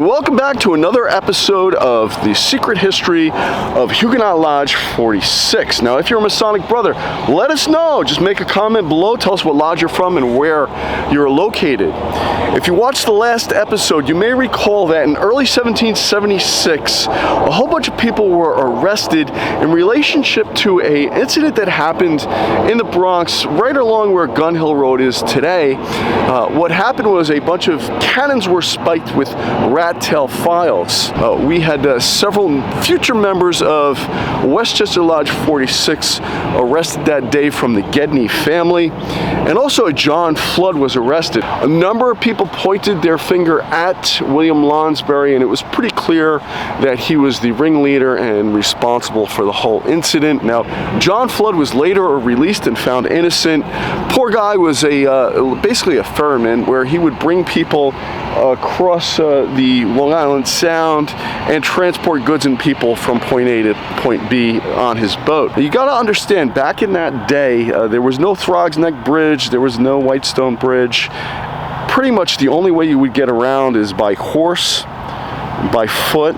Welcome back to another episode of the Secret History of Huguenot Lodge 46. Now, if you're a Masonic brother, let us know. Just make a comment below. Tell us what lodge you're from and where you're located. If you watched the last episode, you may recall that in early 1776, a whole bunch of people were arrested in relationship to an incident that happened in the Bronx, right along where Gun Hill Road is today. What happened was a bunch of cannons were spiked with rat tail files. We had several future members of Westchester Lodge 46 arrested that day from the Gedney family, and also a John Flood was arrested. A number of people pointed their finger at William Lounsbury, and it was pretty clear that he was the ringleader and responsible for the whole incident. Now, John Flood was later released and found innocent. Poor guy was basically a ferryman where he would bring people across the Long Island Sound and transport goods and people from point A to point B on his boat. You got to understand, back in that day, there was no Throgs Neck Bridge, there was no Whitestone Bridge. Pretty much the only way you would get around is by horse, by foot,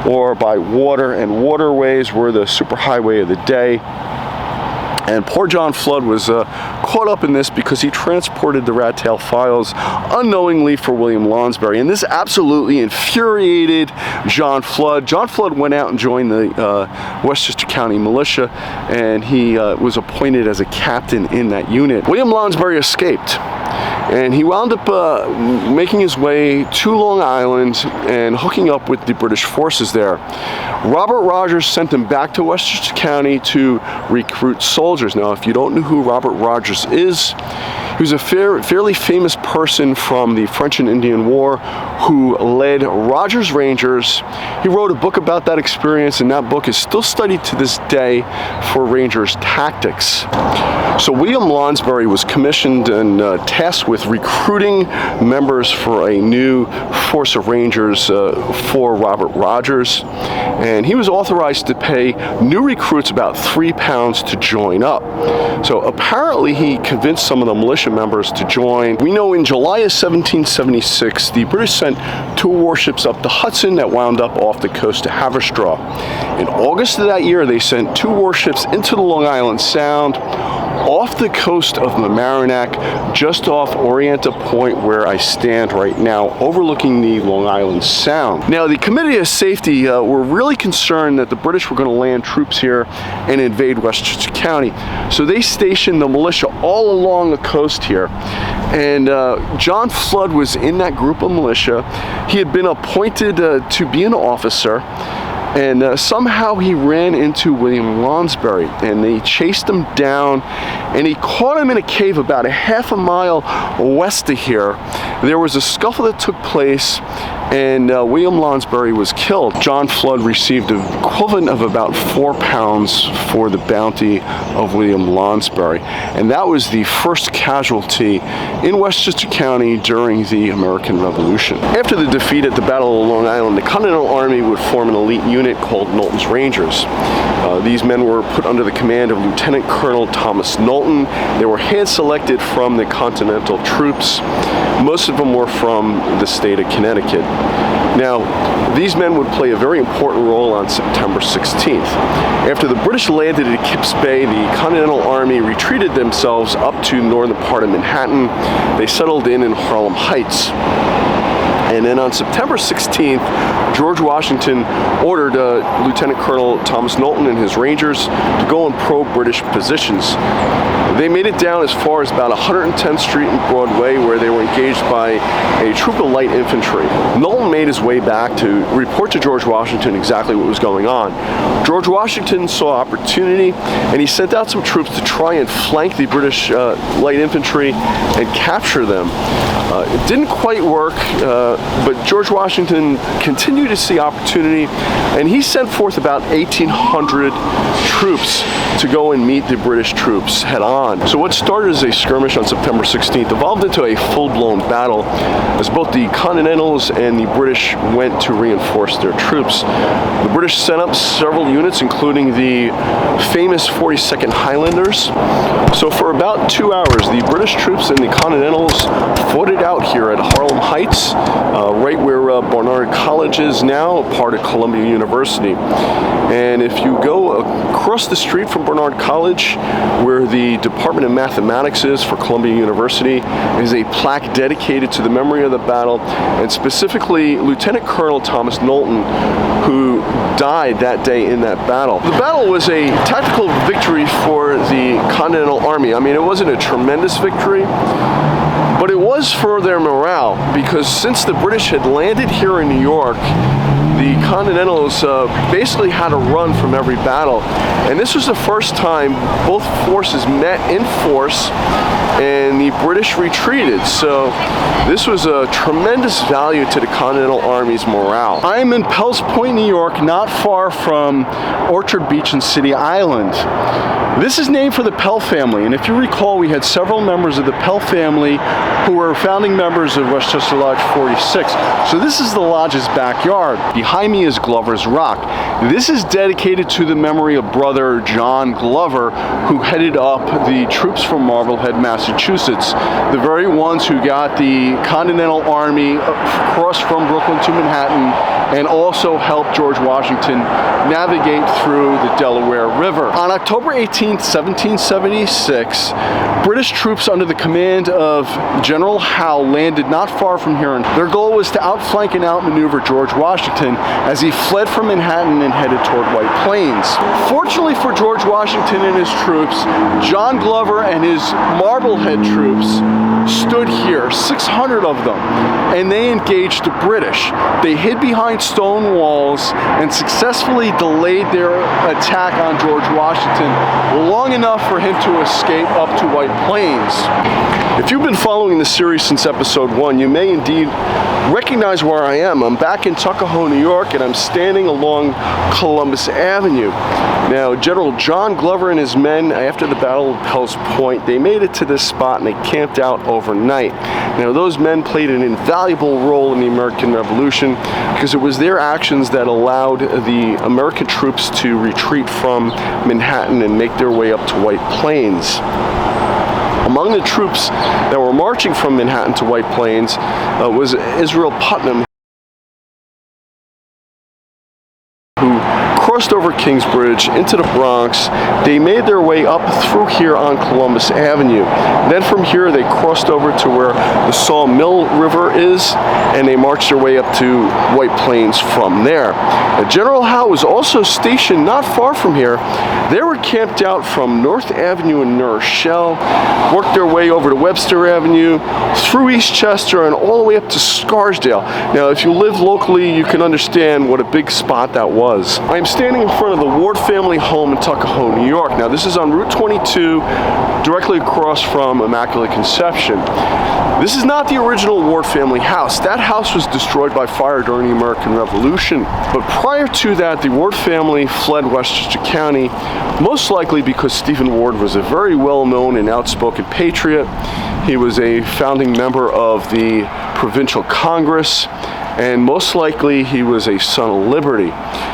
or by water, and waterways were the superhighway of the day. And poor John Flood was caught up in this because he transported the rat tail files unknowingly for William Lounsbury, and this absolutely infuriated John Flood. John Flood went out and joined the Westchester County militia, and he was appointed as a captain in that unit. William Lounsbury escaped, and he wound up making his way to Long Island and hooking up with the British forces there. Robert Rogers sent him back to Westchester County to recruit soldiers. Now, if you don't know who Robert Rogers is, he was a fairly famous person from the French and Indian War who led Rogers Rangers. He wrote a book about that experience, and that book is still studied to this day for Rangers tactics. So William Lounsbury was commissioned and tasked with recruiting members for a new force of Rangers for Robert Rogers, and he was authorized to pay new recruits about £3 to join up. So apparently he convinced some of the militia members to join. We know in July of 1776, the British sent 2 warships up the Hudson that wound up off the coast of Haverstraw. In August of that year, they sent 2 warships into the Long Island Sound, off the coast of Mamaroneck, just off Orienta Point where I stand right now, overlooking the Long Island Sound. Now, the Committee of Safety were really concerned that the British were going to land troops here and invade Westchester County, so they stationed the militia all along the coast here. And John Flood was in that group of militia. He had been appointed to be an officer, and somehow he ran into William Lounsbury, and they chased him down, and he caught him in a cave about a half a mile west of here. There was a scuffle that took place, and William Lounsbury was killed. John Flood received an equivalent of about £4 for the bounty of William Lounsbury, and that was the first casualty in Westchester County during the American Revolution. After the defeat at the Battle of Long Island, the Continental Army would form an elite unit called Knowlton's Rangers. These men were put under the command of Lieutenant Colonel Thomas Knowlton. They were hand-selected from the Continental troops. Most of them were from the state of Connecticut. Now, these men would play a very important role on September 16th. After the British landed at Kips Bay, the Continental Army retreated themselves up to the northern part of Manhattan. They settled in Harlem Heights. And then on September 16th, George Washington ordered Lieutenant Colonel Thomas Knowlton and his Rangers to go and probe British positions. They made it down as far as about 110th Street and Broadway, where they were engaged by a troop of light infantry. Knowlton made his way back to report to George Washington exactly what was going on. George Washington saw opportunity, and he sent out some troops to try and flank the British light infantry and capture them. It didn't quite work, but George Washington continued to see opportunity, and he sent forth about 1,800 troops to go and meet the British troops head on. So what started as a skirmish on September 16th evolved into a full-blown battle as both the Continentals and the British went to reinforce their troops. The British sent up several units, including the famous 42nd Highlanders. So for about 2 hours, the British troops and the Continentals fought it out here at Harlem Heights, right where Barnard College is now, part of Columbia University. And if you go across the street from Barnard College, where the Department of Mathematics is for Columbia University, is a plaque dedicated to the memory of the battle, and specifically Lieutenant Colonel Thomas Knowlton, who died that day in that battle. The battle was a tactical victory for the Continental Army. I mean, it wasn't a tremendous victory, but it was for their morale, because since the British had landed here in New York, the Continentals basically had to run from every battle. And this was the first time both forces met in force and the British retreated. So this was a tremendous value to the Continental Army's morale. I'm in Pell's Point, New York, not far from Orchard Beach and City Island. This is named for the Pell family, and if you recall, we had several members of the Pell family who were founding members of Westchester Lodge 46. So this is the lodge's backyard. Behind me is Glover's Rock. This is dedicated to the memory of Brother John Glover, who headed up the troops from Marblehead, Massachusetts, the very ones who got the Continental Army across from Brooklyn to Manhattan, and also helped George Washington navigate through the Delaware River. On October 18, 1776, British troops under the command of General Howe landed not far from here. Their goal was to outflank and outmaneuver George Washington as he fled from Manhattan and headed toward White Plains. Fortunately for George Washington and his troops, John Glover and his Marblehead troops stood here, 600 of them, and they engaged the British. They hid behind stone walls and successfully delayed their attack on George Washington long enough for him to escape up to White Plains. If you've been following the series since episode 1, you may indeed recognize where I am. I'm back in Tuckahoe, New York, and I'm standing along Columbus Avenue. Now, General John Glover and his men, after the Battle of Pell's Point, they made it to this spot and they camped out overnight. Now, those men played an invaluable role in the American Revolution because it was their actions that allowed the American troops to retreat from Manhattan and make their way up to White Plains. Among the troops that were marching from Manhattan to White Plains was Israel Putnam, who crossed over Kingsbridge into the Bronx. They made their way up through here on Columbus Avenue. Then from here they crossed over to where the Sawmill River is, and they marched their way up to White Plains from there. General Howe was also stationed not far from here. They were camped out from North Avenue in New Rochelle, worked their way over to Webster Avenue, through Eastchester, and all the way up to Scarsdale. Now, if you live locally, you can understand what a big spot that was. I'm standing in front of the Ward family home in Tuckahoe, New York. Now, this is on Route 22, directly across from Immaculate Conception. This is not the original Ward family house. That house was destroyed by fire during the American Revolution. But prior to that, the Ward family fled Westchester County, most likely because Stephen Ward was a very well-known and outspoken patriot. He was a founding member of the Provincial Congress, and most likely he was a son of liberty.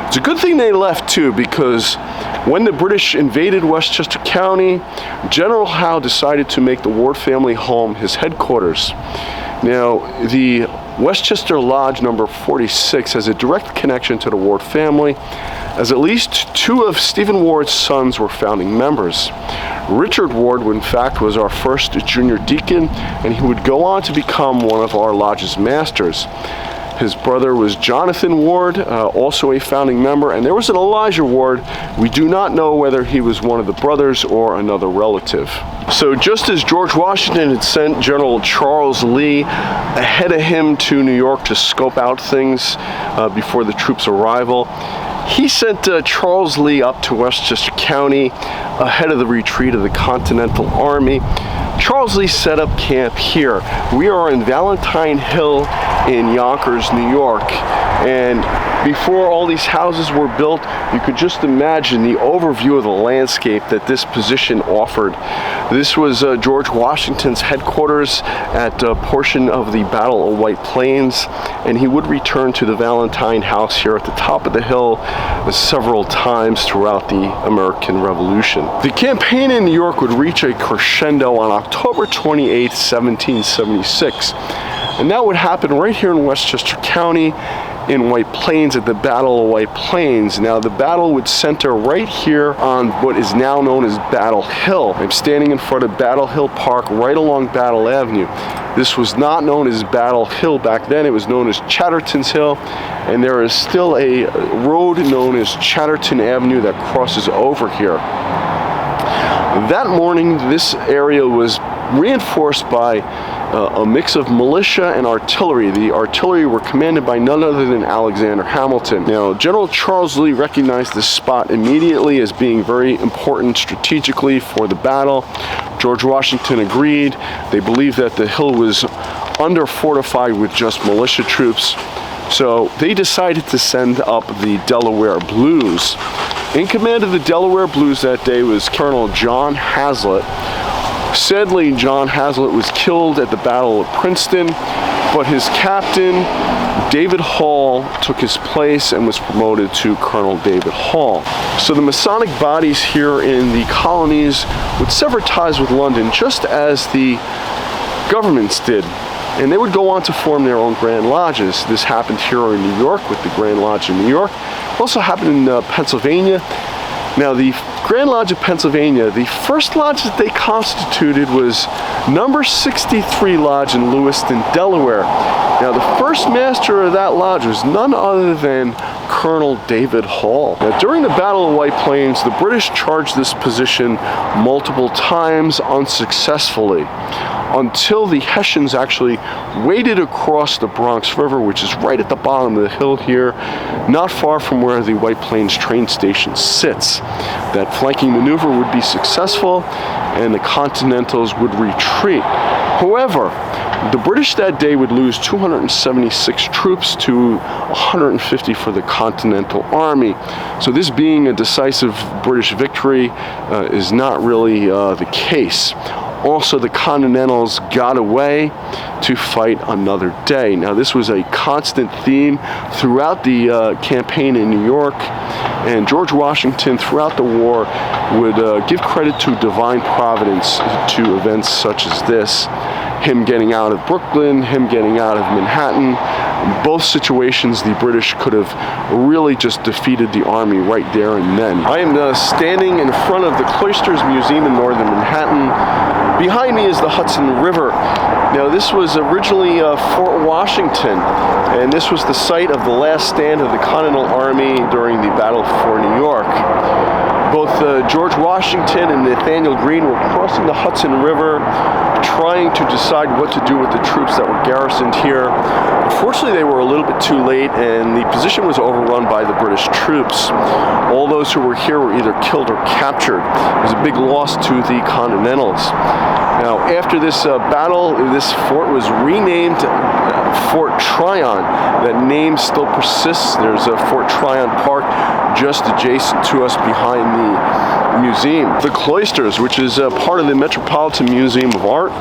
It's a good thing they left too, because when the British invaded Westchester County, General Howe decided to make the Ward family home his headquarters. Now, the Westchester Lodge number 46 has a direct connection to the Ward family, as at least 2 of Stephen Ward's sons were founding members. Richard Ward, in fact, was our first junior deacon, and he would go on to become one of our lodge's masters. His brother was Jonathan Ward, also a founding member, and there was an Elijah Ward. We do not know whether he was one of the brothers or another relative. So just as George Washington had sent General Charles Lee ahead of him to New York to scope out things before the troops' arrival, he sent Charles Lee up to Westchester County ahead of the retreat of the Continental Army. Charles Lee set up camp here. We are in Valentine Hill in Yonkers, New York. And before all these houses were built, you could just imagine the overview of the landscape that this position offered. This was George Washington's headquarters at a portion of the Battle of White Plains, and he would return to the Valentine house here at the top of the hill several times throughout the American Revolution. The campaign in New York would reach a crescendo on October 28, 1776, and that would happen right here in Westchester County in White Plains at the Battle of White Plains. Now the battle would center right here on what is now known as Battle Hill. I'm standing in front of Battle Hill Park right along Battle Avenue. This was not known as Battle Hill back then, it was known as Chatterton's Hill, and there is still a road known as Chatterton Avenue that crosses over here. That morning this area was reinforced by a mix of militia and artillery. The artillery were commanded by none other than Alexander Hamilton. Now, General Charles Lee recognized this spot immediately as being very important strategically for the battle. George Washington agreed. They believed that the hill was under fortified with just militia troops. So they decided to send up the Delaware Blues. In command of the Delaware Blues that day was Colonel John Hazlitt. Sadly, John Hazlitt was killed at the Battle of Princeton, but his captain, David Hall, took his place and was promoted to Colonel David Hall. So the Masonic bodies here in the colonies would sever ties with London just as the governments did. And they would go on to form their own Grand Lodges. This happened here in New York with the Grand Lodge in New York. It also happened in Pennsylvania. Now the Grand Lodge of Pennsylvania, the first lodge that they constituted was number 63 Lodge in Lewiston, Delaware. Now the first master of that lodge was none other than Colonel David Hall. Now during the Battle of White Plains, the British charged this position multiple times unsuccessfully, until the Hessians actually waded across the Bronx River, which is right at the bottom of the hill here, not far from where the White Plains train station sits. That flanking maneuver would be successful, and the Continentals would retreat. However, the British that day would lose 276 troops to 150 for the Continental Army. So this being a decisive British victory is not really the case. Also, the Continentals got away to fight another day. Now, this was a constant theme throughout the campaign in New York, and George Washington, throughout the war, would give credit to divine providence to events such as this. Him getting out of Brooklyn, him getting out of Manhattan. In both situations, the British could have really just defeated the army right there and then. I am standing in front of the Cloisters Museum in northern Manhattan. Behind me is the Hudson River. Now this was originally Fort Washington, and this was the site of the last stand of the Continental Army during the Battle for New York. Both George Washington and Nathanael Greene were crossing the Hudson River, trying to decide what to do with the troops that were garrisoned here. Unfortunately, they were a little bit too late, and the position was overrun by the British troops. All those who were here were either killed or captured. It was a big loss to the Continentals. Now, after this battle, this fort was renamed Fort Tryon. That name still persists. There's a Fort Tryon Park just adjacent to us behind the museum. The Cloisters, which is part of the Metropolitan Museum of Art.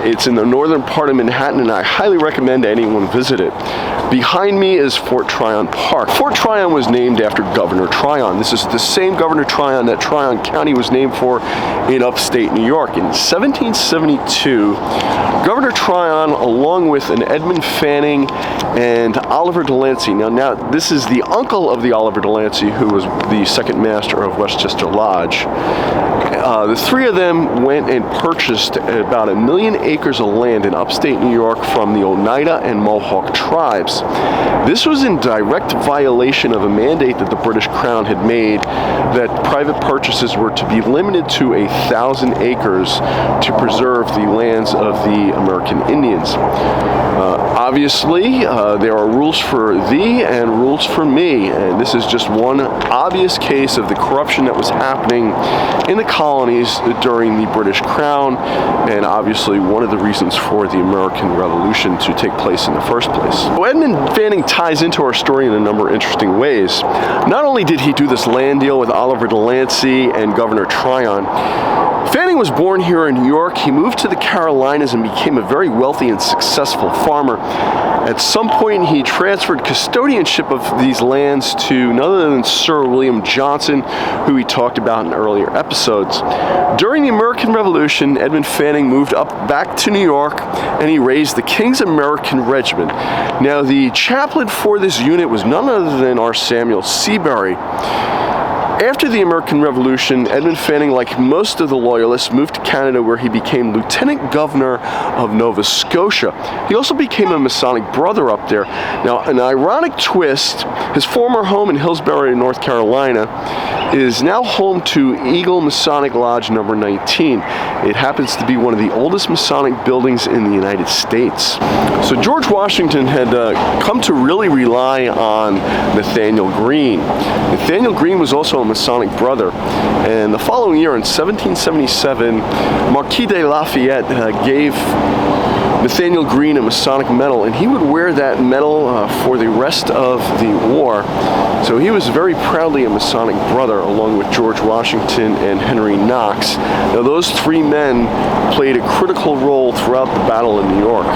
It's in the northern part of Manhattan, and I highly recommend anyone visit it. Behind me is Fort Tryon Park. Fort Tryon was named after Governor Tryon. This is the same Governor Tryon that Tryon County was named for in upstate New York. In 1772, Governor Tryon, along with an Edmund Fanning and Oliver DeLancey. Now this is the uncle of the Oliver DeLancey, who was the second master of Westchester Lodge. The three of them went and purchased about 1 million acres of land in upstate New York from the Oneida and Mohawk tribes. This was in direct violation of a mandate that the British Crown had made that private purchases were to be limited to 1,000 acres to preserve the lands of the American Indians. Obviously, there are rules for thee and rules for me, and this is just one obvious case of the corruption that was happening in the colonies during the British Crown, and obviously one of the reasons for the American Revolution to take place in the first place. So Edmund Fanning ties into our story in a number of interesting ways. Not only did he do this land deal with Oliver DeLancey and Governor Tryon, Fanning was born here in New York. He moved to the Carolinas and became a very wealthy and successful farmer. At some point, he transferred custodianship of these lands to none other than Sir William Johnson, who he talked about in earlier episodes. During the American Revolution, Edmund Fanning moved up back to New York, and he raised the King's American Regiment. Now, the chaplain for this unit was none other than our Samuel Seabury. After the American Revolution, Edmund Fanning, like most of the Loyalists, moved to Canada, where he became Lieutenant Governor of Nova Scotia. He also became a Masonic brother up there. Now, an ironic twist, his former home in Hillsborough, North Carolina, is now home to Eagle Masonic Lodge number 19. It happens to be one of the oldest Masonic buildings in the United States. So George Washington had come to really rely on Nathanael Greene. Nathanael Greene was also a Masonic brother, and the following year in 1777, Marquis de Lafayette gave Nathanael Greene a Masonic medal, and he would wear that medal for the rest of the war. So he was very proudly a Masonic brother, along with George Washington and Henry Knox. Now, those three men played a critical role throughout the battle in New York.